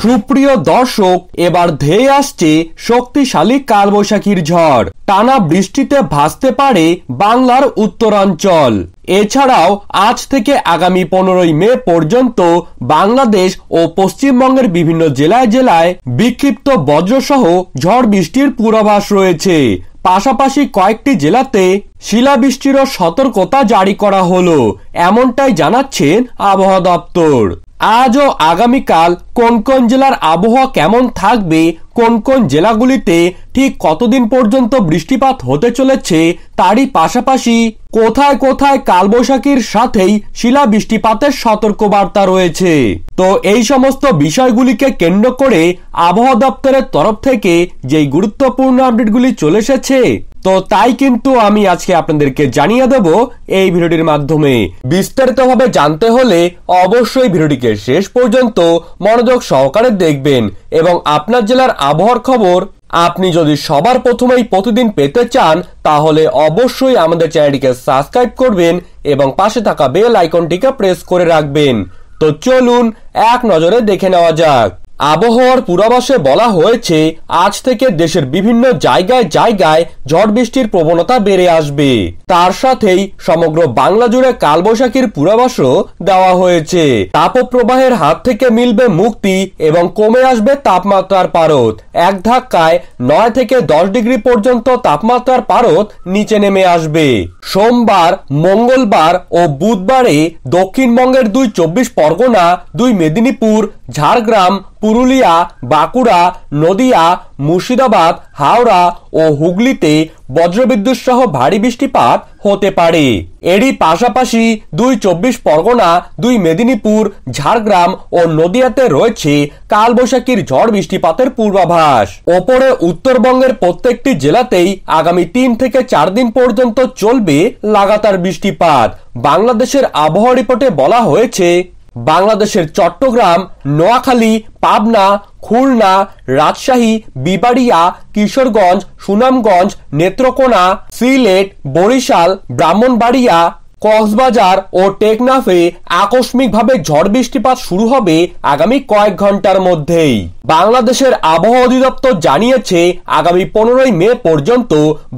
সুপ্রিয় দর্শক, এবার ধেয়ে আসছে শক্তিশালী কালবৈশাখীর ঝড়। টানা বৃষ্টিতে ভাসতে পারে বাংলার উত্তরাঞ্চল। এছাড়াও আজ থেকে আগামী 15ই মে পর্যন্ত বাংলাদেশ ও পশ্চিমবঙ্গের বিভিন্ন জেলায় জেলায় বিক্ষিপ্ত বজ্রসহ ঝড় বৃষ্টির পূর্বাভাস রয়েছে। পাশাপাশি কয়েকটি জেলাতে শিলাবৃষ্টিরও সতর্কতা জারি করা হলো, এমনটাই জানাচ্ছেন আবহাওয়া দপ্তর। আজ ও আগামীকাল কোন কোন জেলার আবহাওয়া কেমন থাকবে, কোন কোন জেলাগুলিতে ঠিক কতদিন পর্যন্ত বৃষ্টিপাত হতে চলেছে, তারই পাশাপাশি কোথায় কোথায় কালবৈশাখীর সাথেই শিলা বৃষ্টিপাতের সতর্কবার্তা রয়েছে। তো এই সমস্ত বিষয়গুলিকে কেন্দ্র করে আবহাওয়া দপ্তরের তরফ থেকে যেই গুরুত্বপূর্ণ আপডেটগুলি চলে এসেছে, তো তাই কিন্তু আমি আজকে আপনাদেরকে জানিয়ে দেব এই ভিডিওটির মাধ্যমে। বিস্তারিতভাবে জানতে হলে অবশ্যই ভিডিওটিকে শেষ পর্যন্ত মনোযোগ সহকারে দেখবেন এবং আপনার জেলার আবহাওয়ার খবর আপনি যদি সবার প্রথমেই প্রতিদিন পেতে চান তাহলে অবশ্যই আমাদের চ্যানেলটিকে সাবস্ক্রাইব করবেন এবং পাশে থাকা বেল আইকনটিকে প্রেস করে রাখবেন। তো চলুন এক নজরে দেখে নেওয়া যাক। আবহাওয়ার পূর্বাভাসে বলা হয়েছে আজ থেকে দেশের বিভিন্ন জায়গায় জায়গায় ঝড় বৃষ্টির প্রবণতা বেড়ে আসবে। তার সাথেই সমগ্র বাংলা জুড়ে কালবৈশাখীর পূর্বাভাসও দেওয়া হয়েছে। তাপপ্রবাহের হাত থেকে মিলবে মুক্তি এবং কমে আসবে তাপমাত্রার পারদ। এক ধাক্কায় 9 থেকে 10 ডিগ্রি পর্যন্ত তাপমাত্রার পারদ নিচে নেমে আসবে। সোমবার, মঙ্গলবার ও বুধবারে দক্ষিণবঙ্গের 2 24 পরগনা, 2 মেদিনীপুর, ঝাড়গ্রাম, পুরুলিয়া, বাঁকুড়া, নদিয়া, মুর্শিদাবাদ, হাওড়া ও হুগলিতে বজ্রবিদ্যুৎ সহ ভারী বৃষ্টিপাত হতে পারে। এরই পাশাপাশি 2 24 পরগনা, 2 মেদিনীপুর, ঝাড়গ্রাম ও নদিয়াতে রয়েছে কালবৈশাখীর ঝড় বৃষ্টিপাতের পূর্বাভাস। ওপরে উত্তরবঙ্গের প্রত্যেকটি জেলাতেই আগামী 3 থেকে 4 দিন পর্যন্ত চলবে লাগাতার বৃষ্টিপাত। বাংলাদেশের আবহাওয়া রিপোর্টে বলা হয়েছে বাংলাদেশের চট্টগ্রাম, নোয়াখালী, পাবনা, খুলনা, রাজশাহী, বিবাড়িয়া, কিশোরগঞ্জ, সুনামগঞ্জ, নেত্রকোনা, সিলেট, বরিশাল, ব্রাহ্মণবাড়িয়া, কক্সবাজার ও টেকনাফে আকস্মিকভাবে ঝড় বৃষ্টিপাত শুরু হবে আগামী কয়েক ঘন্টার মধ্যেই। বাংলাদেশের আবহাওয়া অধিদপ্তর জানিয়েছে আগামী 15ই মে পর্যন্ত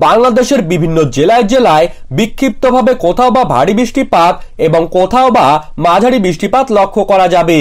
বাংলাদেশের বিভিন্ন জেলায় জেলায় বিক্ষিপ্তভাবে কোথাও বা ভারী বৃষ্টিপাত এবং কোথাও বা মাঝারি বৃষ্টিপাত লক্ষ্য করা যাবে।